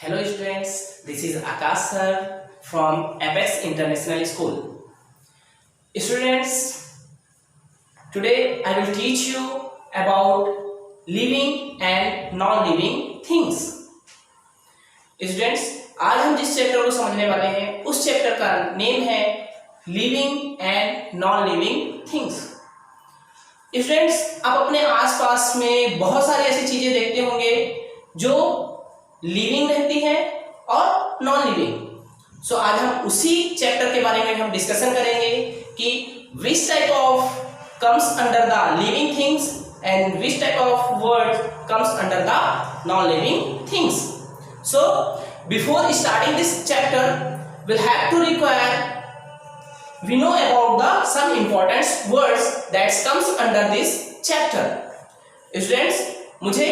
Hello students, this is Akash sir from Apex International School. Students, today I will teach you about living and non-living things. Students, आज हम जिस chapter को समझने वाले हैं उस चैप्टर का नेम है living and non living things. Students, आप अपने आसपास में बहुत सारी ऐसी चीजें देखते होंगे जो लिविंग रहती है और नॉन लिविंग. सो आज हम उसी चैप्टर के बारे में हम डिस्कशन करेंगे कि which type of comes under the living things and which type of word comes under the non living things. So before starting this chapter we'll have to require we know about the some important words that comes under this chapter. Students, मुझे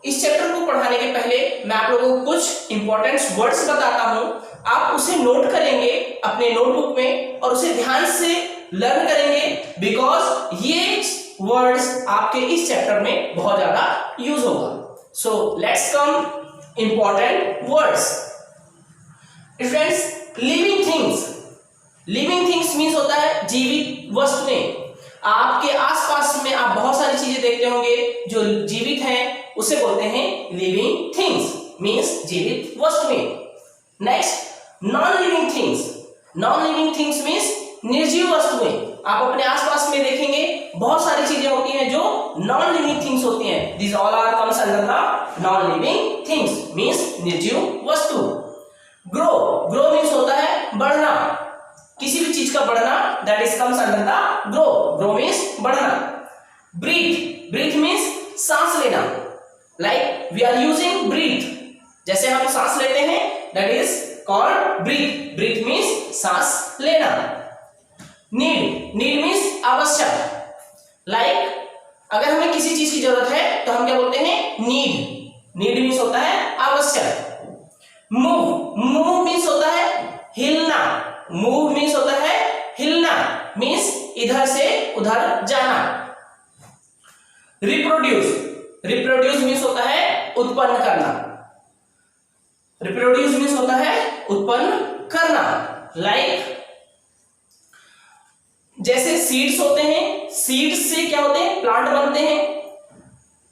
इस chapter को पढ़ाने के पहले मैं आप लोगों को कुछ इंपॉर्टेंट वर्ड्स बताता हूं. आप उसे नोट करेंगे अपने नोटबुक में और उसे ध्यान से लर्न करेंगे बिकॉज ये वर्ड्स आपके इस चैप्टर में बहुत ज्यादा यूज होगा. So let's come important words. Friends, living things. Living things means होता है जीवित वस्तुएं. आपके आसपास में आप बहुत सारी चीजें देखते होंगे जो जीवित हैं, उसे बोलते हैं लिविंग थिंग्स, मीन्स जीवित वस्तुएं. Next, non living things. Non living things means निर्जीव वस्तुएं. आप अपने आसपास में देखेंगे बहुत सारी चीजें होती हैं जो नॉन लिविंग थिंग्स होती हैं. This all are comes under the non living things, means निर्जीव वस्तु. ग्रो. ग्रो मीन्स होता है बढ़ना, किसी भी चीज का बढ़ना, that is comes under the grow. Grow means बढ़ना. ब्रीथ. ब्रीथ मीन्स सांस लेना. Like we are using breathe, जैसे हम सांस लेते हैं, that is called breathe. Breathe means सांस लेना. नीड. नीड मीन्स आवश्यक. लाइक अगर हमें किसी चीज की जरूरत है तो हम क्या बोलते हैं, नीड. नीड मीन्स होता है आवश्यक. मूव. मूव मीन्स होता है हिलना. मूव मीन्स होता है हिलना, मीन्स इधर से उधर जाना. रिप्रोड्यूस. रिप्रोड्यूस मीन्स होता है उत्पन्न करना. रिप्रोड्यूस मीन्स होता है उत्पन्न करना. लाइक जैसे सीड्स होते हैं, सीड्स से क्या होते हैं, प्लांट बनते हैं.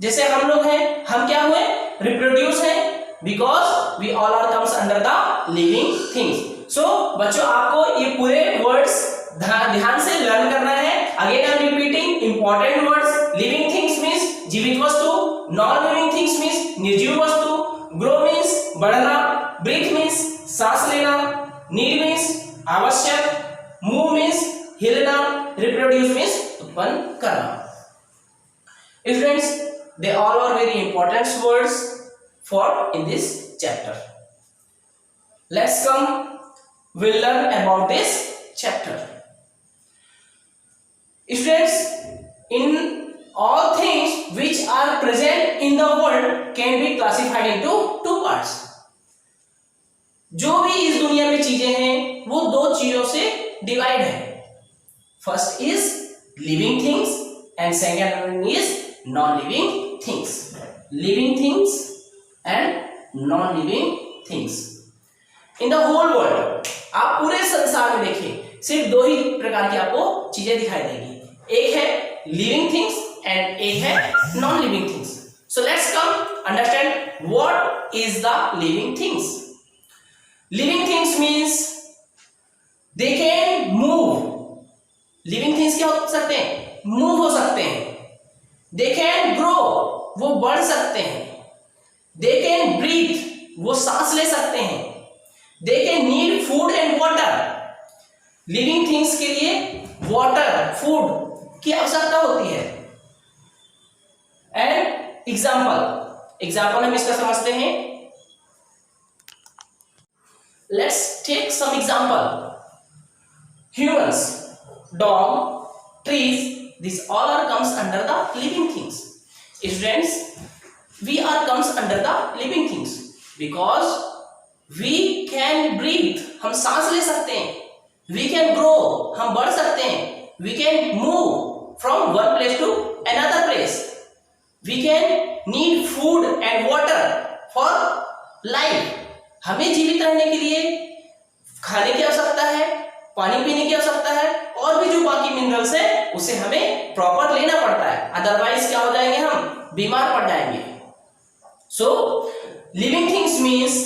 जैसे हम लोग हैं, हम क्या हुए, रिप्रोड्यूस हैं because we all are comes under the living things. So बच्चों, आपको ये पूरे वर्ड्स ध्यान से लर्न करना है. Again I am repeating important words. Living things means जीवित वस्तु. नॉन लिविंग थिंग्स मीन्स निर्जीव वस्तु. ग्रो मीन्स बढ़ना. ब्रीथ मीन्स सांस लेना. नीड मीन्स आवश्यक. मूव मीन्स हिलना. रिप्रोड्यूस मीन्स उत्पन्न करना. Friends, they all are very important words for in this chapter. Let's come, we'll learn about this chapter. Students, in all things which are present in the world can be classified into two parts. जो भी इस दुनिया में चीजें हैं वो दो चीजों से डिवाइड है. First is living things and second one is non living things. Living things and non living things. In the whole world, आप पूरे संसार में देखिए, सिर्फ दो ही प्रकार की आपको चीजें दिखाई देगी. एक है लिविंग थिंग्स एंड एक है non living things. So let's come understand what is the living things. Living things means they can move. Living things क्या हो सकते हैं, मूव हो सकते हैं. दे कैन ग्रो, वो बढ़ सकते हैं. दे कैन ब्रीथ, वो सांस ले सकते हैं. They can need food and water. Living things के लिए वाटर, फूड की आवश्यकता होती है. एंड एग्जाम्पल हम इसका समझते हैं. Let's take some example. Humans, dog, trees, this all are comes under the living things. Students, we are comes under the living things because we can breathe, हम सांस ले सकते हैं. We can grow, हम बढ़ सकते हैं. We can move from one place to another place. We can need food and water for life, हमें जीवित रहने के लिए खाने की आवश्यकता है, पानी पीने की आवश्यकता है, और भी जो बाकी मिनरल्स है उसे हमें प्रॉपर लेना पड़ता है, अदरवाइज क्या हो जाएंगे, हम बीमार पड़ जाएंगे। So living things means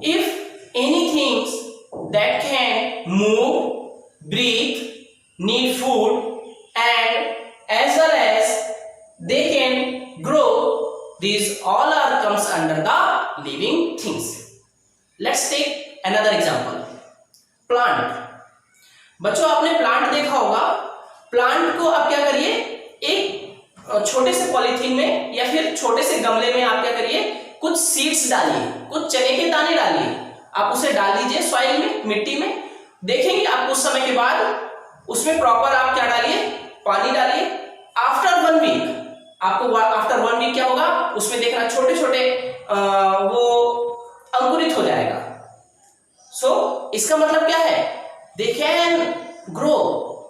if any things that can move, breathe, need food, and as well as they can grow, these all are comes under the living things. Let's take another example, plant. बच्चों आपने plant देखा होगा, plant को आप क्या करिए, एक छोटे से पॉलीथीन में या फिर छोटे से गमले में आप क्या करिए, कुछ सीड्स डालिए, कुछ चने के दाने डालिए, आप उसे डाल दीजिए सॉइल में, मिट्टी में, देखेंगे आप कुछ समय के बाद उसमें प्रॉपर आप क्या डालिए, पानी डालिए। आफ्टर 1 वीक आपको, आफ्टर 1 वीक क्या होगा, उसमें देखना छोटे छोटे वो अंकुरित हो जाएगा। सो इसका मतलब क्या है, दे कैन ग्रो,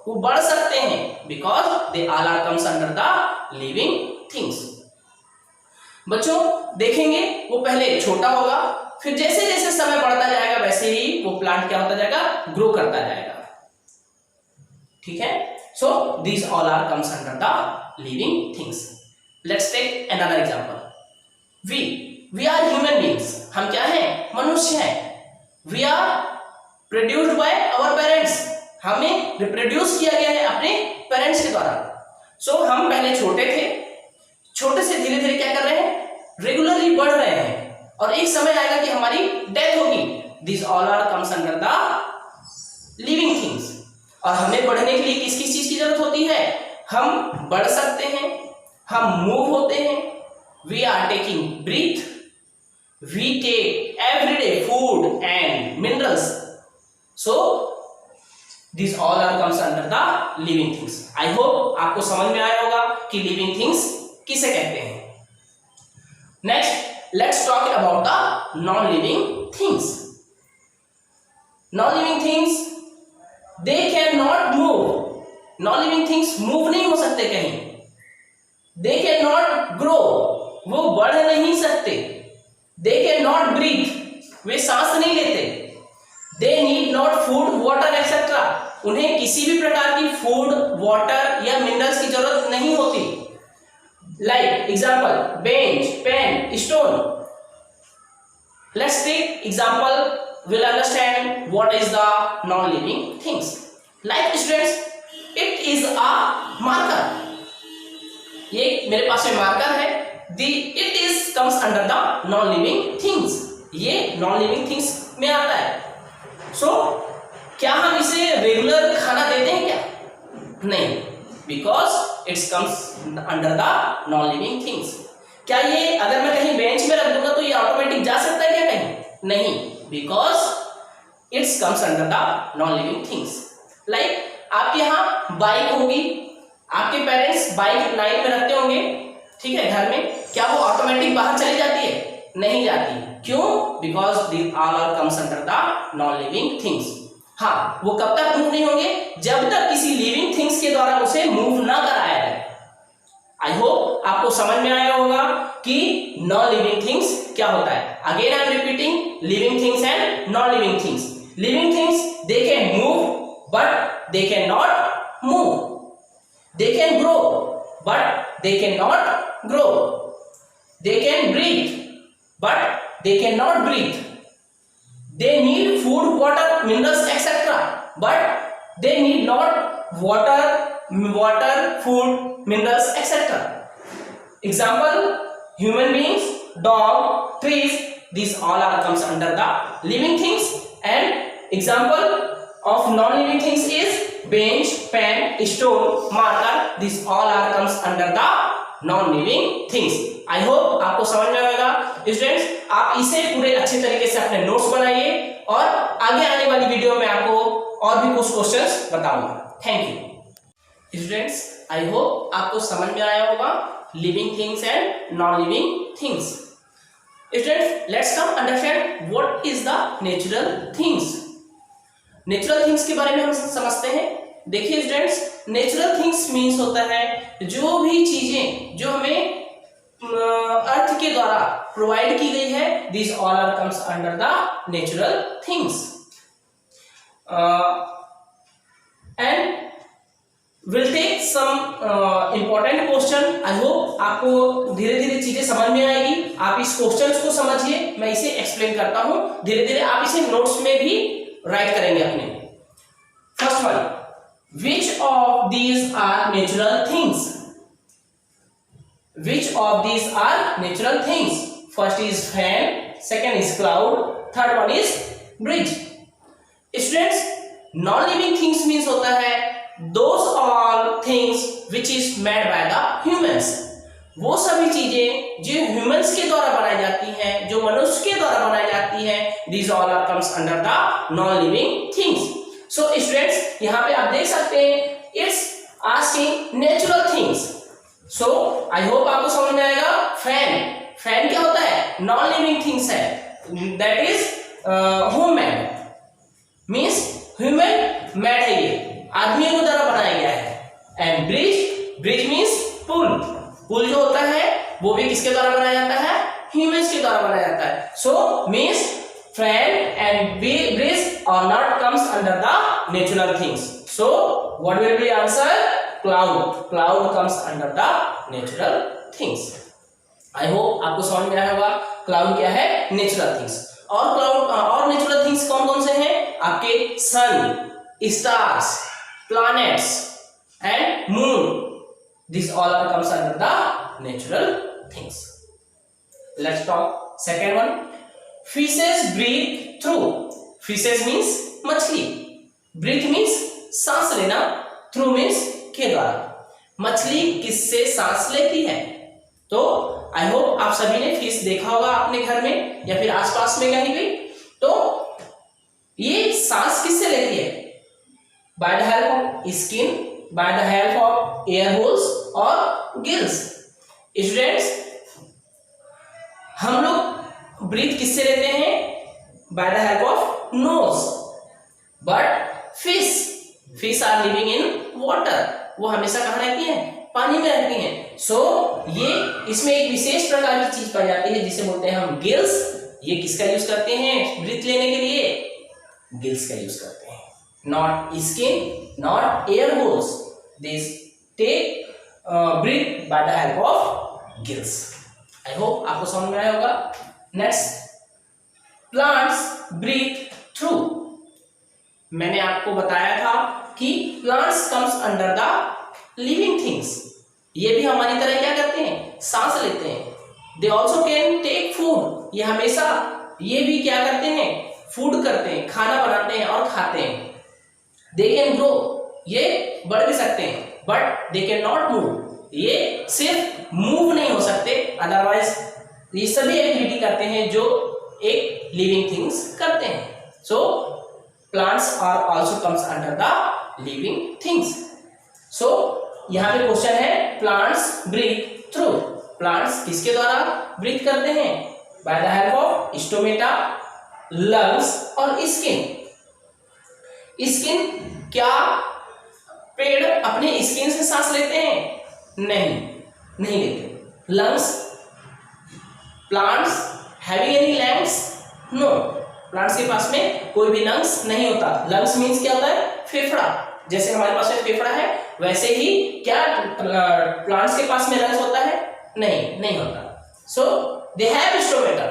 वो बढ़ सकते हैं, because they all are comes under the living things. बच्चों देखेंगे वो पहले छोटा होगा, फिर जैसे जैसे समय बढ़ता जाएगा वैसे ही वो प्लांट क्या होता जाएगा, ग्रो करता जाएगा। ठीक है, so these all are comes under the living things. Let's take another example, we are human beings, हम क्या हैं, मनुष्य हैं। We are produced by our parents, हमें रिप्रोड्यूस किया गया है अपने पेरेंट्स के द्वारा। सो हम पहले छोटे थे, छोटे से धीरे धीरे क्या कर रहे हैं, रेगुलरली बढ़ रहे हैं, और एक समय आएगा कि हमारी डेथ होगी। This all are comes under the living things. और हमें बढ़ने के लिए किस किस चीज की जरूरत होती है, हम बढ़ सकते हैं, हम मूव होते हैं, we are taking breath, we take everyday food and minerals. So this all are comes under the living things. I hope आपको समझ में आया होगा कि लिविंग थिंग्स किसे कहते हैं। Next let's talk about the non-living things. Non-living things, they cannot move. Non-living things move नहीं हो सकते कहीं, they cannot grow, वो बढ़ नहीं सकते, they cannot breathe, वे सांस नहीं लेते, they need not food, water etc. उन्हें किसी भी प्रकार की फूड, वाटर या मिनरल्स की जरूरत नहीं होती। Like example, bench, pen, stone. Let's take example, we'll understand what is the non-living things. Like students, it is a marker. ये मेरे पास में मार्कर है, it is comes under the non-living things. ये non-living things में आता है। So क्या हम इसे रेगुलर खाना देते हैं क्या, नहीं, because it comes under the non-living things. क्या ये अगर मैं कहीं बेंच में रख दूंगा तो ये ऑटोमेटिक जा सकता है क्या कहीं, नहीं, because it comes under the non-living things. Like आपके यहाँ बाइक होगी, आपके पेरेंट्स बाइक नाइट में रखते होंगे, ठीक है, घर में, क्या वो ऑटोमेटिक बाहर चली जाती है, नहीं जाती, क्यों, because these all are comes under the non-living things. हाँ, वो कब तक मूव नहीं होंगे, जब तक किसी लिविंग थिंग्स के द्वारा उसे मूव ना कराया जाए। आई होप आपको समझ में आया होगा कि नॉन लिविंग थिंग्स क्या होता है। Again I am repeating, living things and non living things. Living things, they can move but they can not move, they can grow but they can not grow, they can breathe but they can not breathe, they need food, water, minerals etc. but they need not water, food, minerals etc. Example, human beings, dog, trees, these all are comes under the living things. And example of non-living things is bench, pen, stone, marker, these all are comes under the non-living things. I hope आपको समझ में आएगा students. आप इसे पूरे अच्छे तरीके से अपने नोट्स बनाइए और आगे आने वाली वीडियो में आपको और भी कुछ क्वेश्चंस बताऊंगा। Thank you students, I hope आपको समझ में आया होगा living things and non living things. Students, let's come understand what is the natural things. Natural things के बारे में हम समझते हैं। देखिए स्टूडेंट्स, नेचुरल थिंग्स मीन्स होता है जो भी चीजें जो हमें अर्थ के द्वारा प्रोवाइड की गई है, this all are comes under the natural things. And will take some important question. I hope आपको धीरे धीरे चीजें समझ में आएगी। आप इस क्वेश्चन को समझिए, मैं इसे एक्सप्लेन करता हूं धीरे धीरे। आप इसे नोट्स में भी राइट करेंगे अपने। First one, which of these are natural things? Which of these are natural things? First is fan, second is cloud, third one is bridge. Students, non living things means होता है those all things which is made by the humans। वो सभी चीजें जो humans के द्वारा बनाई जाती हैं, जो मनुष्य के द्वारा बनाई जाती हैं, these all are comes under the non living things। so students, यहाँ पे आप देख सकते हैं it's asking natural things। so I hope आपको समझ में आएगा। फैन क्या होता है? नॉन लिविंग थिंग्स है, that is homemade, means human made है, ये आदमियों के द्वारा बनाया गया है। एंड ब्रिज मीन्स पुल जो होता है वो भी किसके द्वारा बनाया जाता है? ह्यूमंस के द्वारा बनाया जाता है। So means fan and bridge are not comes under the natural things. So what will be answer? Cloud comes under the natural things. I hope आपको समझ में आया होगा क्लाउड क्या है? Natural things. और नेचुरल थिंग्स कौन कौन से हैं? आपके sun, stars, planets and moon, these all are comes under the natural things। let's talk second one, fishes breathe through। fishes means मछली, breathe means सांस लेना, through means के द्वारा। मछली किससे सांस लेती है? तो आई होप आप सभी ने फिश देखा होगा अपने घर में या फिर आसपास में कहीं भी। तो ये सांस किससे लेती है? by the help of skin, by the help of air holes और gills। स्टूडेंट्स, हम लोग ब्रीथ किससे लेते हैं? by the help of nose, but fish are living in water। वो हमेशा कहाँ रहती हैं? पानी में रहती हैं। so ये इसमें एक विशेष प्रकार की चीज पाई जाती है जिसे बोलते हैं हम गिल्स। ये किसका यूज करते हैं ब्रीथ लेने के लिए? गिल्स का यूज करते हैं, not skin, not air holes। These take breathe by the help of gills। I hope आपको समझ में आया होगा। Next, plants breathe through। मैंने आपको बताया था कि plants comes under the living things। ये भी हमारी तरह क्या करते हैं? सांस लेते हैं। They also can take food। ये हमेशा ये भी क्या करते हैं? फूड करते हैं, खाना बनाते हैं और खाते हैं। They can grow, ये बढ़ भी सकते हैं, but they can not move। ये सिर्फ मूव नहीं हो सकते, अदरवाइज ये सभी एक्टिविटी करते हैं जो एक लिविंग थिंग्स करते हैं। So plants are also comes under the living things. So यहाँ पे क्वेश्चन है प्लांट्स ब्रीथ थ्रू। प्लांट्स किसके द्वारा ब्रीथ करते हैं? Bye the help of stomata, lungs और स्किन। स्किन, क्या पेड़ अपने स्किन से सांस लेते हैं? नहीं लेते। Lungs, plants having any lungs? No, plants के पास में कोई भी लंग्स नहीं होता। लंग्स मीन्स क्या होता है? फेफड़ा। जैसे हमारे पास में फेफड़ा है वैसे ही क्या प्लांट्स के पास में लंग्स होता है? नहीं होता। सो दे हैव स्टोमेटा।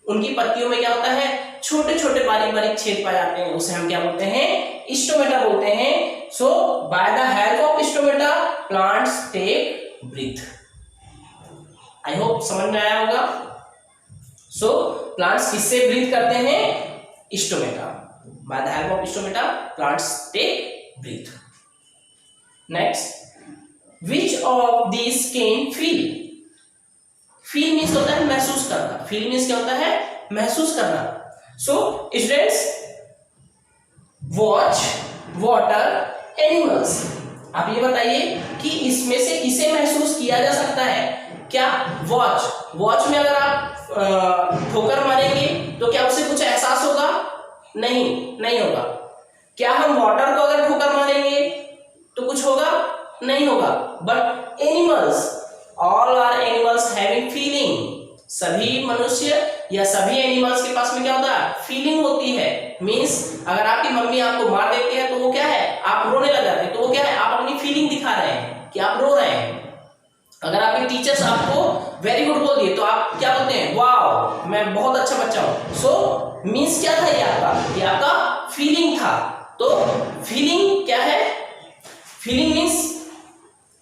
उनकी पत्तियों में क्या होता है? छोटे छोटे बारीक बारीक छेद पाए जाते हैं, उसे हम क्या बोलते हैं? स्टोमेटा बोलते हैं। So by the help of stomata plants take breath. I hope समझ में आया होगा। सो प्लांट्स किससे ब्रीथ करते हैं? Stomata. By the help of stomata plants take breath. Next, which of these can feel? Feel means होता है महसूस करना। फील मीन्स क्या होता है? महसूस करना। So students, watch, water, animals. आप ये बताइए कि इसमें से किसे महसूस किया जा सकता है? क्या वॉच में अगर आप ठोकर मारेंगे तो क्या उसे कुछ एहसास होगा? नहीं होगा। क्या हम वाटर को अगर ठोकर मारेंगे तो कुछ होगा? नहीं होगा। But animals, all are animals having feeling। सभी मनुष्य या सभी एनिमल्स के पास में क्या होता है, फीलिंग होती है। मीन्स अगर आपकी मम्मी आपको मार देती है तो वो क्या है, आप रोने लग जाते हैं, तो वो क्या है, आप अपनी फीलिंग दिखा रहे हैं कि आप रो रहे हैं। अगर आपके टीचर्स आपको वेरी गुड बोल दिए तो आप क्या बोलते हैं, वाओ मैं बहुत अच्छा बच्चा हूं। सो मीन्स क्या था, ये आपका फीलिंग था। तो फीलिंग क्या है, फीलिंग मीन्स,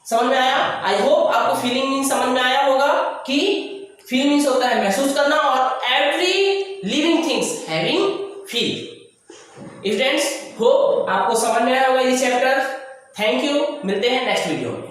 समझ में आया? आई होप आपको फीलिंग मीन्स समझ में आया होगा कि फील मीन्स होता है महसूस करना, और every living things having feel. Students, hope आपको समझ में आया होगा ये चैप्टर। थैंक यू, मिलते हैं नेक्स्ट वीडियो में।